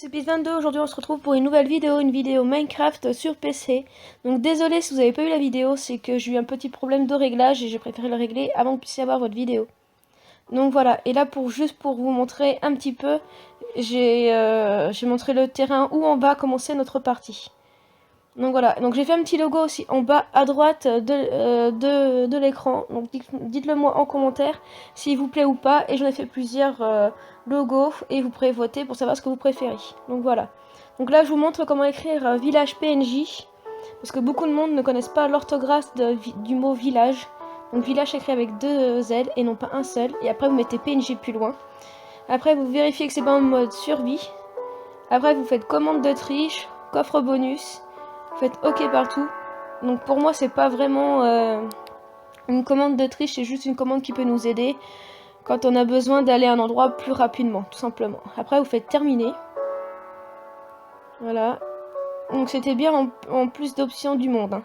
c'est Biz22, aujourd'hui on se retrouve pour une nouvelle vidéo, Minecraft sur PC. Donc désolé si vous n'avez pas eu la vidéo, c'est que j'ai eu un petit problème de réglage et j'ai préféré le régler avant que vous puissiez avoir votre vidéo. Donc voilà, et là juste pour vous montrer un petit peu, j'ai montré le terrain où on va commencer notre partie. Donc voilà, donc j'ai fait un petit logo aussi en bas à droite de l'écran. Donc dites-le moi en commentaire s'il vous plaît ou pas. Et j'en ai fait plusieurs logos et vous pourrez voter pour savoir ce que vous préférez. Donc voilà. Donc là je vous montre comment écrire village PNJ. Parce que beaucoup de monde ne connaissent pas l'orthographe du mot village. Donc village écrit avec deux Z et non pas un seul. Et après vous mettez PNJ plus loin. Après vous vérifiez que c'est pas en mode survie. Après vous faites commande de triche, coffre bonus. Faites OK partout. Donc pour moi c'est pas vraiment une commande de triche, c'est juste une commande qui peut nous aider quand on a besoin d'aller à un endroit plus rapidement, tout simplement. Après vous faites terminer. Voilà. Donc c'était bien en plus d'options du monde. Hein.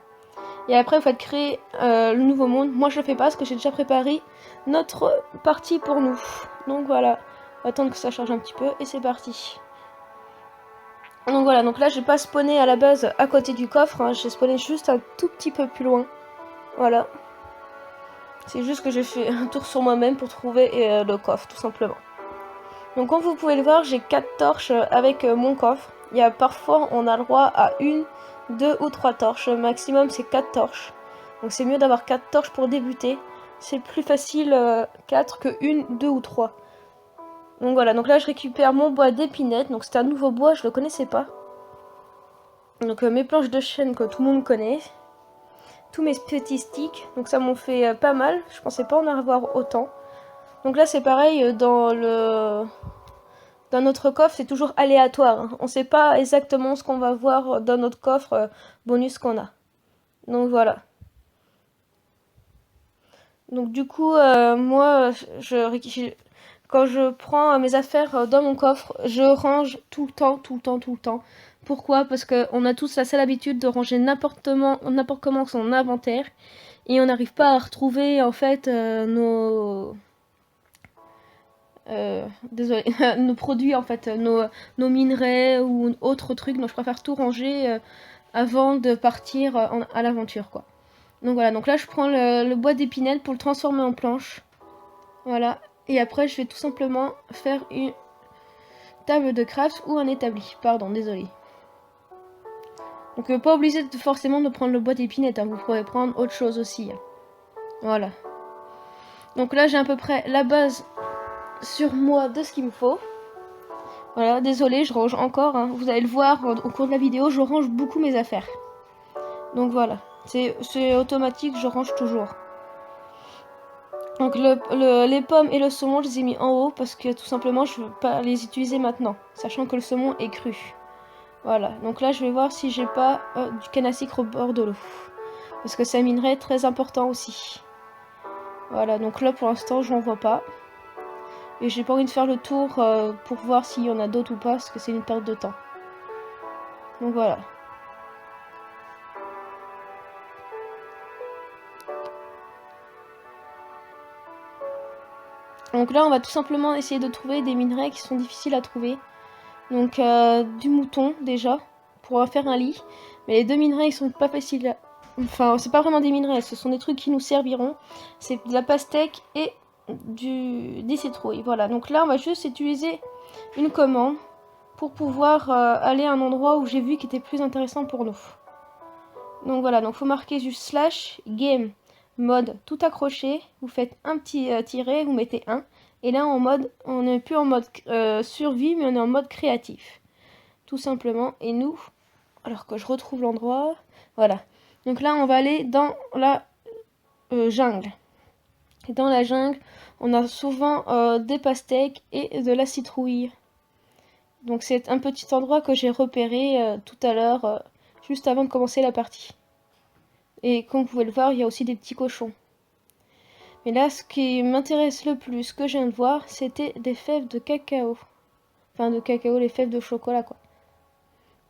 Et après vous faites créer le nouveau monde. Moi je le fais pas parce que j'ai déjà préparé notre partie pour nous. Donc voilà. On va attendre que ça charge un petit peu et c'est parti. Donc voilà, donc là j'ai pas spawné à la base à côté du coffre, hein, j'ai spawné juste un tout petit peu plus loin. Voilà. C'est juste que j'ai fait un tour sur moi-même pour trouver le coffre, tout simplement. Donc comme vous pouvez le voir, j'ai 4 torches avec mon coffre. Il y a parfois on a le droit à 1, 2 ou 3 torches. Le maximum c'est 4 torches. Donc c'est mieux d'avoir 4 torches pour débuter. C'est plus facile 4 que 1, 2 ou 3. Donc voilà, donc là je récupère mon bois d'épinette. Donc c'est un nouveau bois, je le connaissais pas. Donc mes planches de chêne que tout le monde connaît. Tous mes petits sticks. Donc ça m'en fait pas mal. Je pensais pas en avoir autant. Donc là c'est pareil dans notre coffre, c'est toujours aléatoire. Hein. On sait pas exactement ce qu'on va voir dans notre coffre bonus qu'on a. Donc voilà. Donc du coup moi quand je prends mes affaires dans mon coffre, je range tout le temps. Pourquoi? Parce qu'on a tous la sale habitude de ranger n'importe comment son inventaire et on n'arrive pas à retrouver en fait nos produits en fait, nos minerais ou autres trucs. Donc je préfère tout ranger avant de partir à l'aventure quoi. Donc voilà, donc là je prends le bois d'épinette pour le transformer en planche. Voilà. Et après, je vais tout simplement faire une table de craft ou un établi. Pardon, désolé. Donc, pas obligé forcément de prendre le bois d'épinette. Hein. Vous pourrez prendre autre chose aussi. Hein. Voilà. Donc là, j'ai à peu près la base sur moi de ce qu'il me faut. Voilà, désolé, je range encore. Hein. Vous allez le voir au cours de la vidéo, je range beaucoup mes affaires. Donc voilà. C'est automatique, je range toujours. Donc les pommes et le saumon, je les ai mis en haut parce que tout simplement je veux pas les utiliser maintenant, sachant que le saumon est cru. Voilà, donc là je vais voir si j'ai pas du canne à sucre au bord de l'eau. Parce que c'est un minerai très important aussi. Voilà, donc là pour l'instant j'en vois pas. Et j'ai pas envie de faire le tour pour voir s'il y en a d'autres ou pas, parce que c'est une perte de temps. Donc voilà. Donc là, on va tout simplement essayer de trouver des minerais qui sont difficiles à trouver. Donc du mouton déjà, pour faire un lit. Mais les deux minerais, ils sont pas faciles. Enfin, c'est pas vraiment des minerais, ce sont des trucs qui nous serviront. C'est de la pastèque et des citrouilles. Voilà, donc là, on va juste utiliser une commande pour pouvoir aller à un endroit où j'ai vu qui était plus intéressant pour nous. Donc voilà, donc faut marquer juste / game mode tout accroché, vous faites un petit tiret, vous mettez 1 et là on n'est plus en mode survie mais on est en mode créatif tout simplement. Et nous, alors que je retrouve l'endroit, voilà, donc là on va aller dans la jungle et dans la jungle on a souvent des pastèques et de la citrouille. Donc c'est un petit endroit que j'ai repéré tout à l'heure juste avant de commencer la partie. Et comme vous pouvez le voir, il y a aussi des petits cochons. Mais là, ce qui m'intéresse le plus, ce que je viens de voir, c'était des fèves de cacao. Enfin, de cacao, les fèves de chocolat, quoi.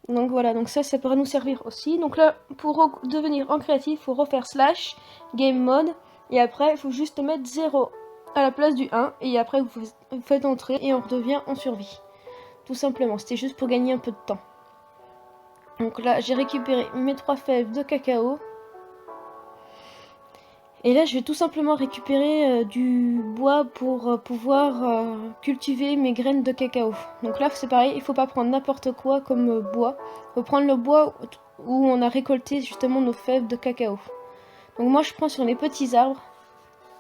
Donc voilà, donc ça pourrait nous servir aussi. Donc là, pour devenir en créatif, il faut refaire / game mode. Et après, il faut juste mettre 0 à la place du 1. Et après, vous faites entrer et on redevient en survie. Tout simplement, c'était juste pour gagner un peu de temps. Donc là, j'ai récupéré mes 3 fèves de cacao. Et là, je vais tout simplement récupérer du bois pour pouvoir cultiver mes graines de cacao. Donc là, c'est pareil, il faut pas prendre n'importe quoi comme bois. Il faut prendre le bois où on a récolté justement nos fèves de cacao. Donc moi, je prends sur les petits arbres.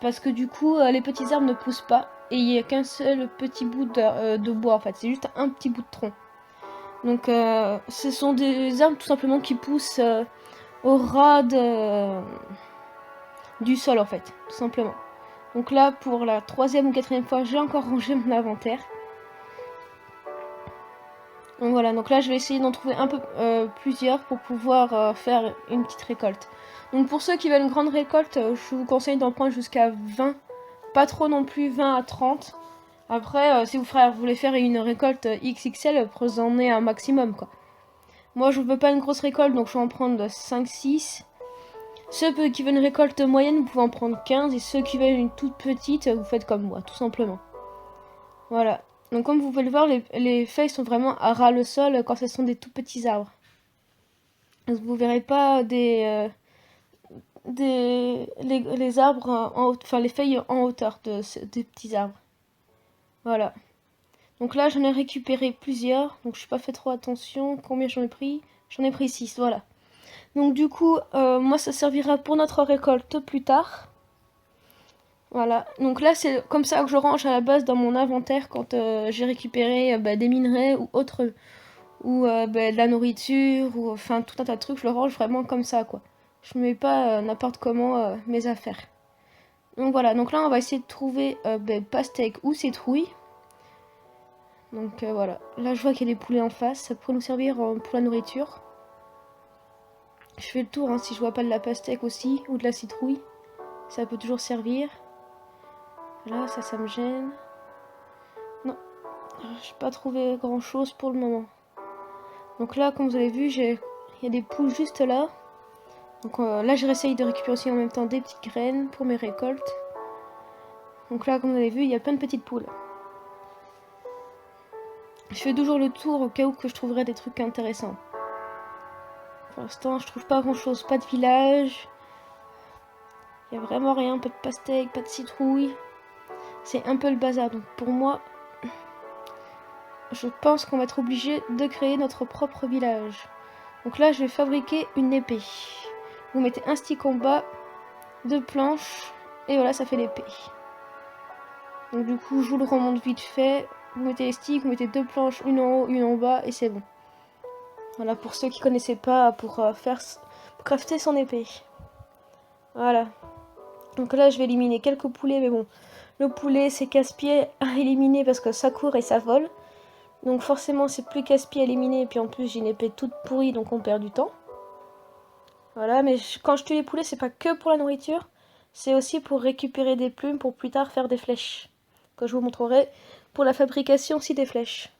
Parce que du coup, les petits arbres ne poussent pas. Et il n'y a qu'un seul petit bout de bois en fait. C'est juste un petit bout de tronc. Donc ce sont des arbres tout simplement qui poussent au ras du sol en fait, tout simplement. Donc là, pour la 3e ou 4e fois, j'ai encore rangé mon inventaire. Donc voilà, donc là je vais essayer d'en trouver un peu plusieurs pour pouvoir faire une petite récolte. Donc pour ceux qui veulent une grande récolte, je vous conseille d'en prendre jusqu'à 20. Pas trop non plus, 20 à 30. Après, si vous voulez faire une récolte XXL, prenez un maximum quoi. Moi je veux pas une grosse récolte, donc je vais en prendre 5-6. Ceux qui veulent une récolte moyenne, vous pouvez en prendre 15. Et ceux qui veulent une toute petite, vous faites comme moi, tout simplement. Voilà. Donc comme vous pouvez le voir, les feuilles sont vraiment à ras le sol quand ce sont des tout petits arbres. Vous verrez pas les arbres enfin les feuilles en hauteur des petits arbres. Voilà. Donc là j'en ai récupéré plusieurs, donc je n'ai pas fait trop attention. Combien j'en ai pris? J'en ai pris 6, voilà. Donc du coup, moi ça servira pour notre récolte plus tard. Voilà, donc là c'est comme ça que je range à la base dans mon inventaire quand j'ai récupéré des minerais ou autre, ou de la nourriture, ou enfin tout un tas de trucs, je le range vraiment comme ça quoi. Je mets pas n'importe comment mes affaires. Donc voilà, donc là on va essayer de trouver pastèque ou citrouille. Donc voilà, là je vois qu'il y a des poulets en face, ça pourrait nous servir pour la nourriture. Je fais le tour hein, si je vois pas de la pastèque aussi, ou de la citrouille, ça peut toujours servir. Là, ça me gêne. Non, j'ai pas trouvé grand chose pour le moment. Donc là, comme vous avez vu, il y a des poules juste là. Donc là, je réessaye de récupérer aussi en même temps des petites graines pour mes récoltes. Donc là, comme vous avez vu, il y a plein de petites poules. Je fais toujours le tour au cas où que je trouverais des trucs intéressants. Pour l'instant, je trouve pas grand chose. Pas de village. Il y a vraiment rien. Pas de pastèque, pas de citrouille. C'est un peu le bazar. Donc pour moi, je pense qu'on va être obligé de créer notre propre village. Donc là, je vais fabriquer une épée. Vous mettez un stick en bas, 2 planches, et voilà, ça fait l'épée. Donc du coup, je vous le remonte vite fait. Vous mettez les sticks, vous mettez 2 planches, une en haut, une en bas, et c'est bon. Voilà, pour ceux qui connaissaient pas, pour crafter son épée. Voilà. Donc là, je vais éliminer quelques poulets, mais bon, le poulet, c'est casse-pied à éliminer parce que ça court et ça vole. Donc forcément, c'est plus casse-pied à éliminer, et puis en plus, j'ai une épée toute pourrie, donc on perd du temps. Voilà, mais quand je tue les poulets, c'est pas que pour la nourriture, c'est aussi pour récupérer des plumes pour plus tard faire des flèches. Que je vous montrerai pour la fabrication aussi des flèches.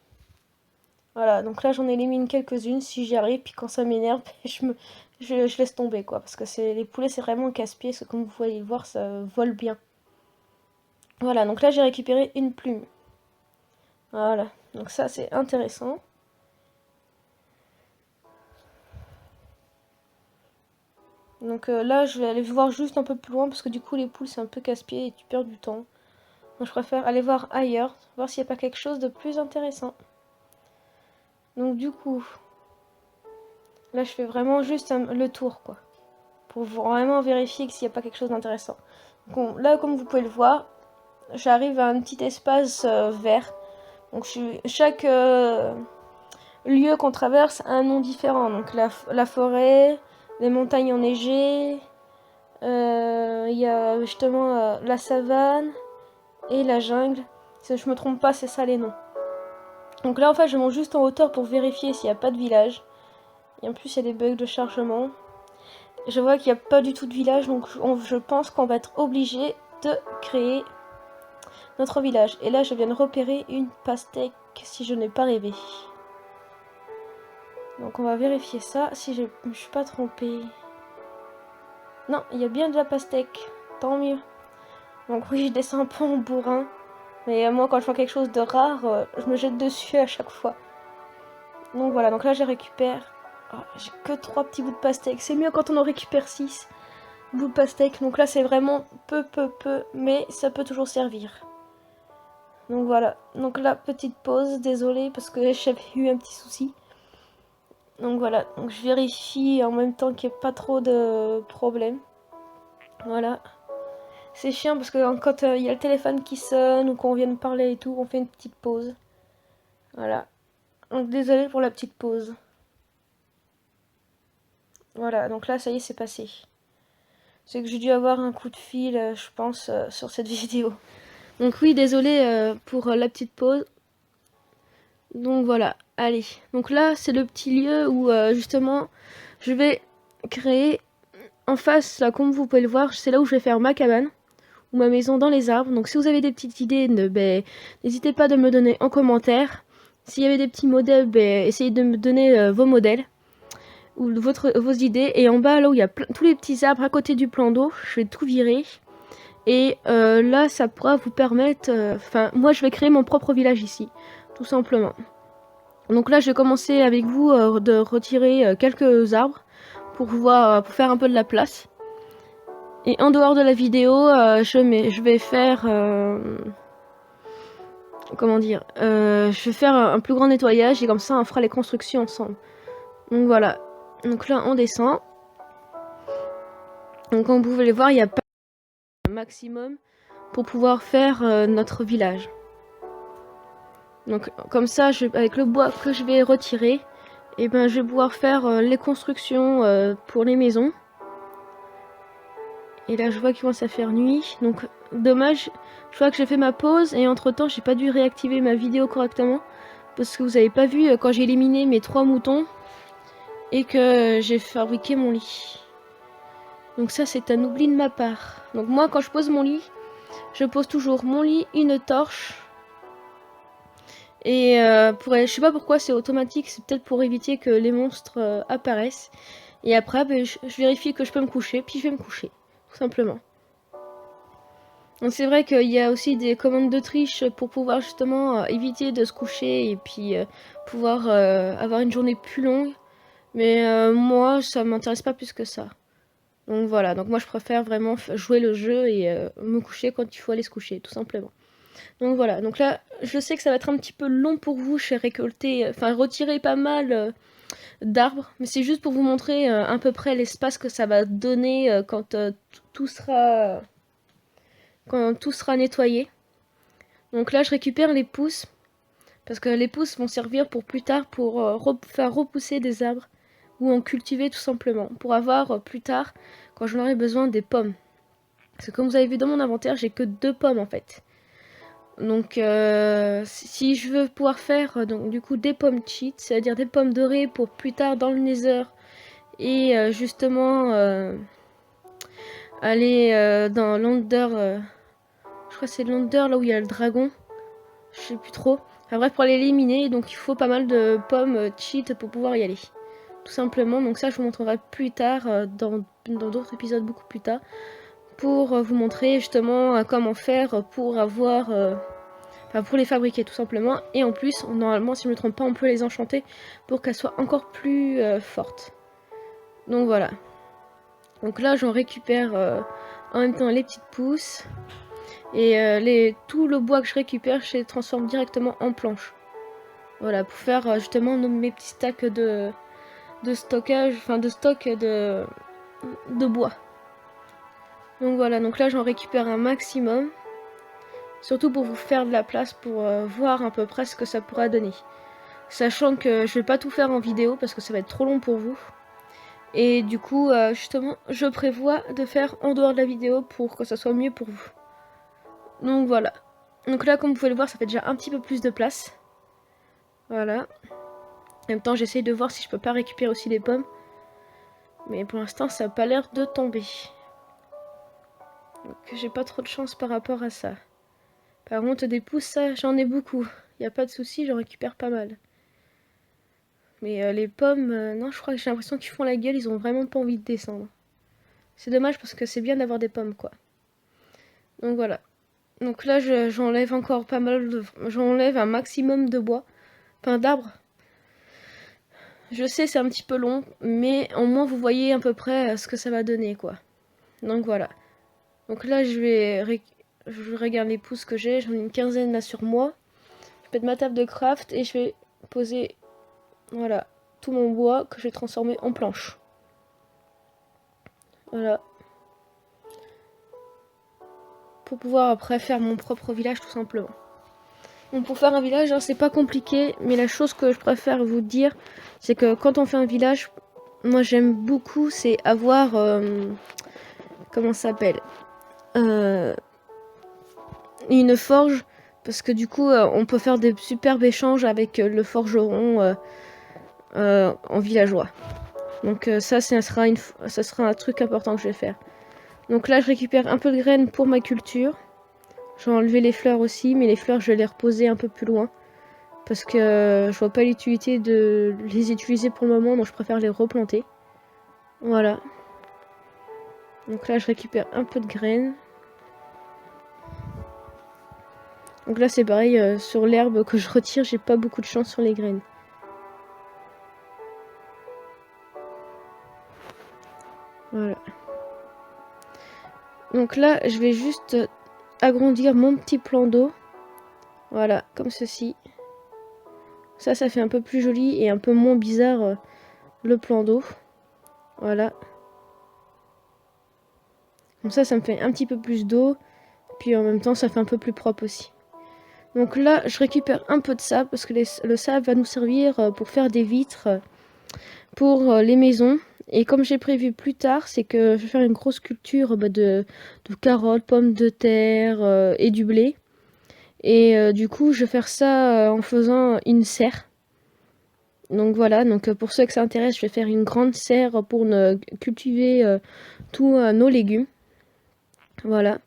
Voilà, donc là j'en élimine quelques-unes si j'y arrive, puis quand ça m'énerve, je laisse tomber quoi. Parce que les poulets c'est vraiment casse-pied, parce que comme vous pouvez le voir, ça vole bien. Voilà, donc là j'ai récupéré une plume. Voilà, donc ça c'est intéressant. Donc là, je vais aller voir juste un peu plus loin parce que du coup, les poules, c'est un peu casse-pied et tu perds du temps. Donc je préfère aller voir ailleurs, voir s'il n'y a pas quelque chose de plus intéressant. Donc du coup, là, je fais vraiment juste le tour, quoi. Pour vraiment vérifier s'il n'y a pas quelque chose d'intéressant. Donc là, comme vous pouvez le voir, j'arrive à un petit espace vert. Donc chaque lieu qu'on traverse a un nom différent. Donc la forêt, les montagnes enneigées, il y a justement la savane et la jungle. Si je me trompe pas, c'est ça les noms. Donc là en fait je monte juste en hauteur pour vérifier s'il n'y a pas de village. Et en plus il y a des bugs de chargement. Je vois qu'il n'y a pas du tout de village, donc je pense qu'on va être obligé de créer notre village. Et là je viens de repérer une pastèque si je n'ai pas rêvé. Donc on va vérifier ça si je ne suis pas trompée. Non, il y a bien de la pastèque. Tant mieux. Donc oui, je descends un peu en bourrin. Mais moi, quand je vois quelque chose de rare, je me jette dessus à chaque fois. Donc voilà, donc là, je récupère. Oh, j'ai que 3 petits bouts de pastèque. C'est mieux quand on en récupère 6 bouts de pastèque. Donc là, c'est vraiment peu, mais ça peut toujours servir. Donc voilà, donc là, petite pause, désolée parce que j'avais eu un petit souci. Donc voilà, donc je vérifie en même temps qu'il n'y ait pas trop de problèmes. Voilà. C'est chiant parce que quand il y a le téléphone qui sonne ou qu'on vient de parler et tout, on fait une petite pause. Voilà. Donc désolée pour la petite pause. Voilà, donc là, ça y est, c'est passé. C'est que j'ai dû avoir un coup de fil, je pense, sur cette vidéo. Donc oui, désolée pour la petite pause. Donc voilà, allez. Donc là, c'est le petit lieu où justement, je vais créer en face, là, comme vous pouvez le voir, c'est là où je vais faire ma cabane ou ma maison dans les arbres. Donc si vous avez des petites idées, n'hésitez pas de me donner en commentaire. S'il y avait des petits modèles, essayez de me donner vos modèles ou vos idées. Et en bas, là où il y a tous les petits arbres à côté du plan d'eau, je vais tout virer. Et là, ça pourra vous permettre... Enfin, moi, je vais créer mon propre village ici, tout simplement. Donc là, je vais commencer avec vous de retirer quelques arbres pour faire un peu de la place. Et en dehors de la vidéo, je vais faire... comment dire, je vais faire un plus grand nettoyage et comme ça on fera les constructions ensemble. Donc voilà, donc là on descend. Donc comme vous pouvez le voir, il n'y a pas un maximum pour pouvoir faire notre village. Donc comme ça, avec le bois que je vais retirer, et ben je vais pouvoir faire les constructions pour les maisons. Et là je vois qu'il commence à faire nuit, donc dommage, je vois que j'ai fait ma pause et entre temps j'ai pas dû réactiver ma vidéo correctement. Parce que vous avez pas vu quand j'ai éliminé mes 3 moutons et que j'ai fabriqué mon lit. Donc ça c'est un oubli de ma part. Donc moi quand je pose mon lit, je pose toujours mon lit, une torche. Et je sais pas pourquoi c'est automatique, c'est peut-être pour éviter que les monstres apparaissent. Et après je vérifie que je peux me coucher, puis je vais me coucher, tout simplement. Donc c'est vrai qu'il y a aussi des commandes de triche pour pouvoir justement éviter de se coucher et puis pouvoir avoir une journée plus longue. Mais moi, ça m'intéresse pas plus que ça. Donc voilà, donc moi je préfère vraiment jouer le jeu et me coucher quand il faut aller se coucher, tout simplement. Donc voilà, donc là, je sais que ça va être un petit peu long pour vous, j'ai récolté, enfin retiré pas mal d'arbres, mais c'est juste pour vous montrer à peu près l'espace que ça va donner quand tout sera nettoyé. Donc là, je récupère les pousses, parce que les pousses vont servir pour plus tard pour faire repousser des arbres ou en cultiver tout simplement, pour avoir plus tard, quand j'en aurai besoin, des pommes. Parce que comme vous avez vu dans mon inventaire, j'ai que 2 pommes en fait. Donc si je veux pouvoir faire donc du coup des pommes cheat, c'est-à-dire des pommes dorées pour plus tard dans le nether, et justement aller dans l'Under, je crois que c'est l'Under là où il y a le dragon, je sais plus trop. Enfin bref, pour aller l'éliminer, donc il faut pas mal de pommes cheat pour pouvoir y aller. Tout simplement, donc ça je vous montrerai plus tard dans d'autres épisodes beaucoup plus tard pour vous montrer justement comment faire pour avoir enfin pour les fabriquer tout simplement, et en plus normalement si je ne me trompe pas on peut les enchanter pour qu'elles soient encore plus fortes. Donc voilà, donc là j'en récupère en même temps les petites pousses et tout le bois que je récupère je les transforme directement en planches. Voilà, pour faire justement mes petits stacks de stockage, enfin de stock de bois. Donc voilà, donc là j'en récupère un maximum. Surtout pour vous faire de la place pour voir à peu près ce que ça pourra donner. Sachant que je vais pas tout faire en vidéo parce que ça va être trop long pour vous. Et du coup, justement, je prévois de faire en dehors de la vidéo pour que ça soit mieux pour vous. Donc voilà. Donc là, comme vous pouvez le voir, ça fait déjà un petit peu plus de place. Voilà. En même temps, j'essaye de voir si je peux pas récupérer aussi des pommes. Mais pour l'instant, ça n'a pas l'air de tomber. Donc j'ai pas trop de chance par rapport à ça. Par contre, des pousses, ça, j'en ai beaucoup. Y a pas de souci, j'en récupère pas mal. Mais les pommes, non, je crois que j'ai l'impression qu'ils font la gueule, ils ont vraiment pas envie de descendre. C'est dommage parce que c'est bien d'avoir des pommes, quoi. Donc voilà. Donc là, j'enlève encore pas mal de... J'enlève un maximum de bois. Enfin, d'arbres. Je sais, c'est un petit peu long, mais au moins vous voyez à peu près ce que ça va donner, quoi. Donc voilà. Donc là, je regarde les pouces que j'ai. J'en ai une quinzaine là sur moi. Je vais mettre ma table de craft et je vais poser, voilà, tout mon bois que je vais transformer en planche. Voilà. Pour pouvoir après faire mon propre village tout simplement. Donc pour faire un village, hein, c'est pas compliqué, mais la chose que je préfère vous dire, c'est que quand on fait un village, moi j'aime beaucoup, c'est avoir, comment ça s'appelle, une forge, parce que du coup on peut faire des superbes échanges avec le forgeron en villageois. Donc ça sera un truc important que je vais faire. Donc là je récupère un peu de graines pour ma culture. Je vais enlever les fleurs aussi, mais les fleurs je vais les reposer un peu plus loin. Parce que je vois pas l'utilité de les utiliser pour le moment, donc je préfère les replanter. Voilà. Donc là je récupère un peu de graines. Donc là c'est pareil, sur l'herbe que je retire, j'ai pas beaucoup de chance sur les graines. Voilà. Donc là je vais juste agrandir mon petit plan d'eau. Voilà, comme ceci. Ça fait un peu plus joli et un peu moins bizarre le plan d'eau. Voilà. Comme ça me fait un petit peu plus d'eau. Puis en même temps, ça fait un peu plus propre aussi. Donc là, je récupère un peu de sable parce que le sable va nous servir pour faire des vitres pour les maisons. Et comme j'ai prévu plus tard, c'est que je vais faire une grosse culture de carottes, pommes de terre et du blé. Et du coup, je vais faire ça en faisant une serre. Donc voilà, donc pour ceux que ça intéresse, je vais faire une grande serre pour cultiver tous nos légumes. Voilà.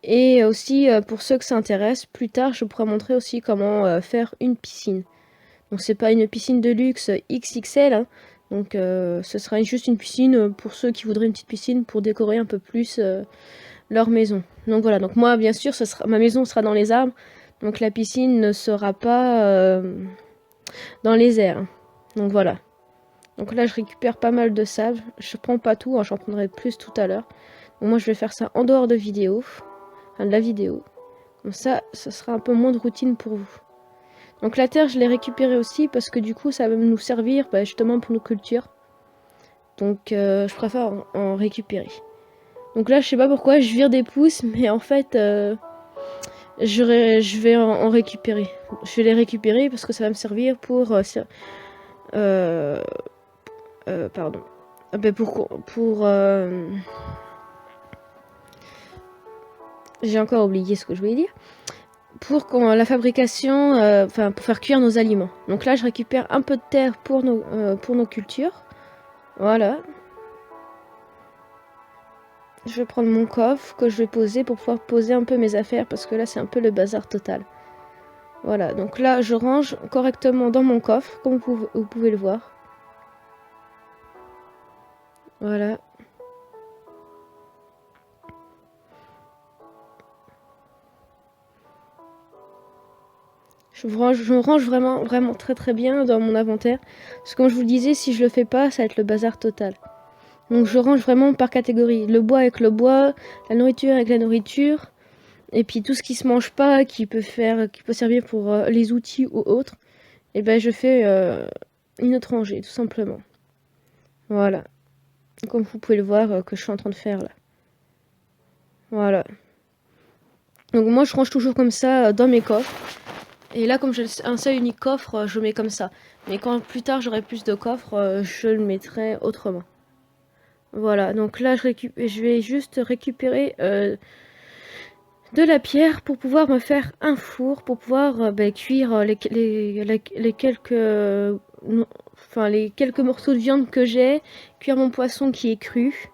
Et aussi, pour ceux que ça intéresse, plus tard, je pourrai montrer aussi comment faire une piscine. Donc c'est pas une piscine de luxe XXL, hein. Donc ce sera juste une piscine pour ceux qui voudraient une petite piscine pour décorer un peu plus leur maison. Donc voilà, donc moi bien sûr, ma maison sera dans les arbres, donc la piscine ne sera pas dans les airs. Donc voilà. Donc là je récupère pas mal de sable, je prends pas tout, hein, j'en prendrai plus tout à l'heure. Donc moi je vais faire ça en dehors de vidéo, enfin de la vidéo. Comme ça sera un peu moins de routine pour vous. Donc la terre je l'ai récupérée aussi parce que du coup ça va nous servir justement pour nos cultures. Donc je préfère en récupérer. Donc là je sais pas pourquoi je vire des pouces, mais en fait je vais en récupérer. Je vais les récupérer parce que ça va me servir pour pardon. Pour j'ai encore oublié ce que je voulais dire. Pour la fabrication, pour faire cuire nos aliments. Donc là je récupère un peu de terre pour nos cultures. Voilà. Je vais prendre mon coffre que je vais poser pour pouvoir poser un peu mes affaires parce que là c'est un peu le bazar total. Voilà, donc là je range correctement dans mon coffre comme vous pouvez le voir. Voilà. Je range vraiment très bien dans mon inventaire. Parce que comme je vous le disais, si je le fais pas, ça va être le bazar total. Donc je range vraiment par catégorie. Le bois avec le bois, la nourriture avec la nourriture. Et puis tout ce qui se mange pas, qui peut servir pour les outils ou autres. Et ben je fais une autre rangée, tout simplement. Voilà. Comme vous pouvez le voir que je suis en train de faire là. Voilà. Donc moi je range toujours comme ça dans mes coffres. Et là comme j'ai un seul unique coffre, je mets comme ça. Mais quand plus tard j'aurai plus de coffres, je le mettrai autrement. Voilà, donc là je vais juste récupérer de la pierre pour pouvoir me faire un four, pour pouvoir cuire les quelques les quelques morceaux de viande que j'ai, cuire mon poisson qui est cru.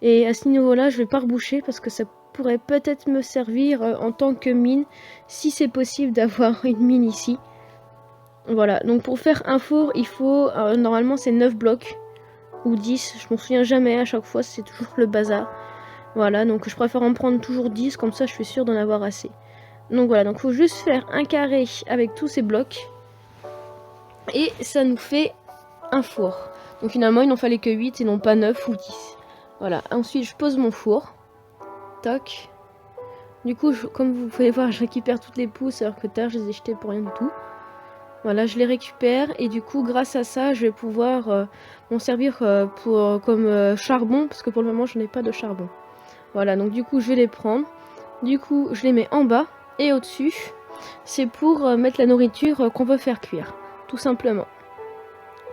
Et à ce niveau-là, je vais pas reboucher parce que ça pourrait peut-être me servir en tant que mine, si c'est possible d'avoir une mine ici. Voilà, donc pour faire un four, il faut, normalement c'est 9 blocs, ou 10, je m'en souviens jamais, à chaque fois c'est toujours le bazar. Voilà, donc je préfère en prendre toujours 10, comme ça je suis sûre d'en avoir assez. Donc voilà, donc il faut juste faire un carré avec tous ces blocs. Et ça nous fait un four. Donc finalement il n'en fallait que 8 et non pas 9 ou 10. Voilà, ensuite je pose mon four. Toc. Du coup, comme vous pouvez voir, je récupère toutes les pousses alors que tard je les ai jetées pour rien du tout. Voilà, je les récupère et du coup, grâce à ça, je vais pouvoir m'en servir comme charbon parce que pour le moment, je n'ai pas de charbon. Voilà, donc du coup, je vais les prendre. Du coup, je les mets en bas et au-dessus, c'est pour mettre la nourriture qu'on veut faire cuire, tout simplement.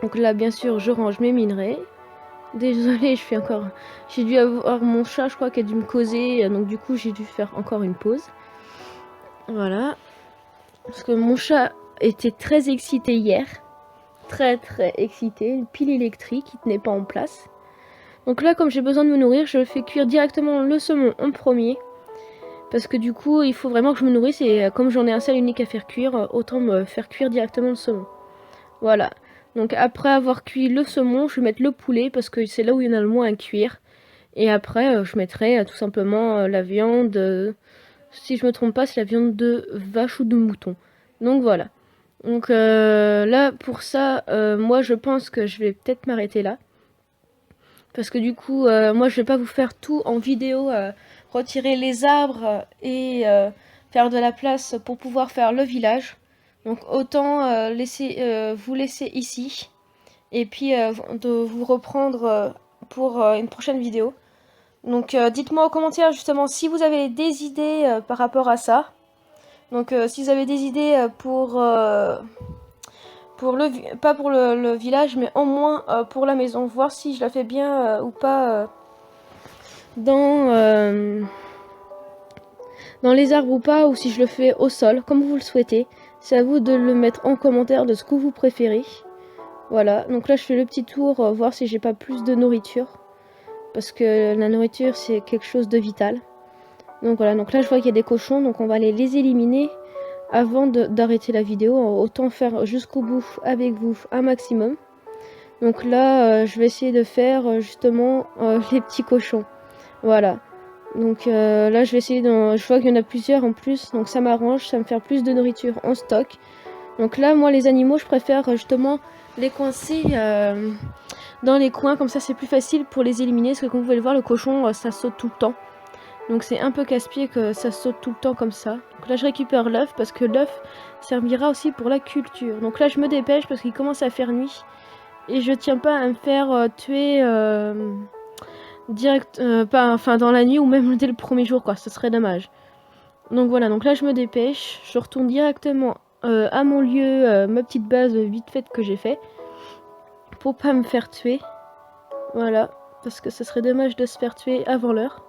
Donc là, bien sûr, je range mes minerais. Désolée, j'ai dû avoir mon chat, je crois, qui a dû me causer, donc du coup, j'ai dû faire encore une pause. Voilà. Parce que mon chat était très excité hier. Très excité. Une pile électrique qui tenait pas en place. Donc là, comme j'ai besoin de me nourrir, je fais cuire directement le saumon en premier. Parce que du coup, il faut vraiment que je me nourrisse. Et comme j'en ai un seul unique à faire cuire, autant me faire cuire directement le saumon. Voilà. Donc après avoir cuit le saumon, je vais mettre le poulet. Parce que c'est là où il y en a le moins à cuire. Et après, je mettrai tout simplement la viande. Si je me trompe pas, c'est la viande de vache ou de mouton. Donc voilà. Donc là, pour ça, moi je pense que je vais peut-être m'arrêter là. Parce que du coup, moi je vais pas vous faire tout en vidéo, retirer les arbres et faire de la place pour pouvoir faire le village. Donc autant vous laisser ici et puis de vous reprendre pour une prochaine vidéo. Donc dites-moi en commentaire justement si vous avez des idées par rapport à ça. Donc si vous avez des idées pas pour le village, mais au moins pour la maison, voir si je la fais bien ou pas dans, dans les arbres ou pas, ou si je le fais au sol, comme vous le souhaitez. C'est à vous de le mettre en commentaire de ce que vous préférez. Voilà, donc là je fais le petit tour, voir si j'ai pas plus de nourriture. Parce que la nourriture c'est quelque chose de vital. Donc voilà, donc là je vois qu'il y a des cochons, donc on va aller les éliminer avant d'arrêter la vidéo. Autant faire jusqu'au bout avec vous un maximum. Donc là je vais essayer de faire justement les petits cochons. Voilà. Donc là je vais essayer je vois qu'il y en a plusieurs en plus, donc ça m'arrange, ça me fait plus de nourriture en stock. Donc là moi les animaux je préfère justement les coincer dans les coins, comme ça c'est plus facile pour les éliminer, parce que comme vous pouvez le voir le cochon ça saute tout le temps. Donc c'est un peu casse-pied que ça saute tout le temps comme ça. Donc là je récupère l'œuf parce que l'œuf servira aussi pour la culture. Donc là je me dépêche parce qu'il commence à faire nuit. Et je tiens pas à me faire tuer dans la nuit ou même dès le premier jour quoi, ce serait dommage. Donc voilà, donc là je me dépêche. Je retourne directement à mon lieu, ma petite base vite faite que j'ai fait. Pour pas me faire tuer. Voilà, parce que ce serait dommage de se faire tuer avant l'heure.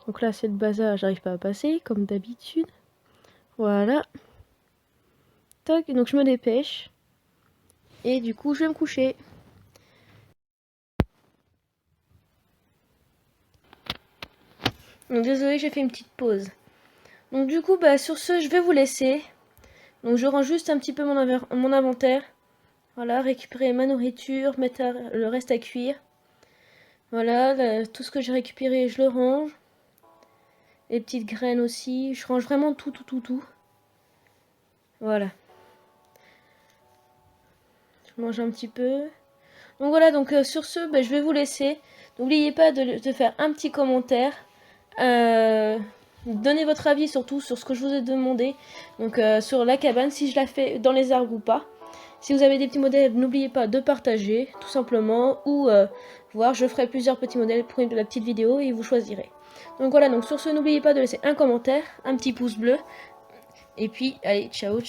Donc là, cette base-là, j'arrive pas à passer, comme d'habitude. Voilà. Toc, donc je me dépêche. Et du coup, je vais me coucher. Donc désolé, j'ai fait une petite pause. Donc du coup, sur ce, je vais vous laisser. Donc je range juste un petit peu mon inventaire. Voilà, récupérer ma nourriture, mettre le reste à cuire. Voilà, tout ce que j'ai récupéré, je le range. Les petites graines aussi. Je range vraiment tout. Voilà. Je mange un petit peu. Donc voilà, donc sur ce, je vais vous laisser. N'oubliez pas de faire un petit commentaire. Donnez votre avis surtout sur ce que je vous ai demandé. Donc sur la cabane, si je la fais dans les arbres ou pas. Si vous avez des petits modèles, n'oubliez pas de partager, tout simplement. Ou voir, je ferai plusieurs petits modèles pour la petite vidéo et vous choisirez. Donc voilà, donc sur ce, n'oubliez pas de laisser un commentaire, un petit pouce bleu. Et puis, allez, ciao.